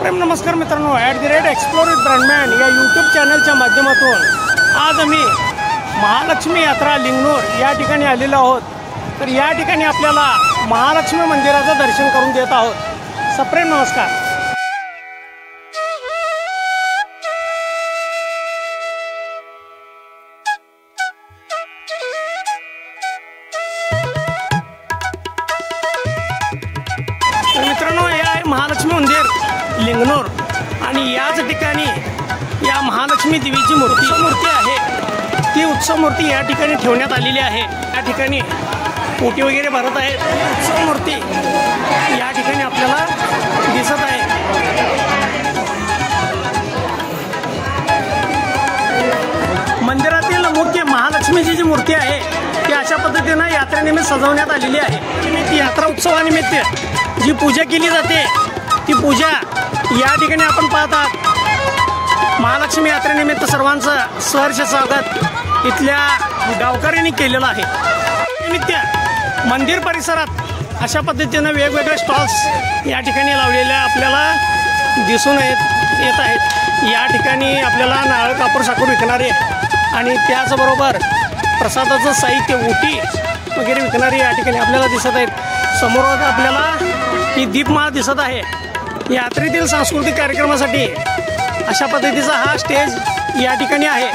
सप्रेम नमस्कार मित्रांनो, @एक्सप्लोर विथ ब्रँडमॅन या यूट्यूब चॅनलच्या माध्यमातून आज आम्ही महालक्ष्मी यात्रा लिंगनूर या ठिकाणी आलेलो आहोत। तर या ठिकाणी आपल्याला महालक्ष्मी मंदिराचं दर्शन करून देत आहोत। सप्रेम नमस्कार। तर मित्रांनो, हे आहे महालक्ष्मी मंदिर लिंगनूर आणि याच ठिकाणी या महालक्ष्मी देवीची मूर्ती आहे। ती उत्सव मूर्ती या ठिकाणी ठेवण्यात आलेली आहे। या ठिकाणी पोटी वगैरे भरत आहेत। उत्सव मूर्ती या ठिकाणी आपल्याला दिसत आहे। मंदिरातील मुख्य महालक्ष्मीची जी मूर्ती आहे ती अशा पद्धतीनं यात्रेनिमित्त सजवण्यात आलेली आहे। यात्रा उत्सवानिमित्त जी पूजा केली जाते ती पूजा या ठिकाणी आपण पाहतात। महालक्ष्मी यात्रेनिमित्त सर्वांचं सहर्ष स्वागत इथल्या गावकऱ्यांनी केलेलं आहे। निमित्त मंदिर परिसरात अशा पद्धतीनं वेगवेगळे स्टॉल्स या ठिकाणी लावलेले आपल्याला दिसून येत आहेत। या ठिकाणी आपल्याला नारळ कापूर साखर विकणारे आणि त्याचबरोबर प्रसादाचं साहित्य ओटी वगैरे विकणारे या ठिकाणी आपल्याला दिसत आहेत। समोर आपल्याला ही दीपमाळ दिसत आहे। यात्रेतील सांस्कृतिक कार्यक्रमासाठी अशा पद्धतीचा हा स्टेज या ठिकाणी आहे।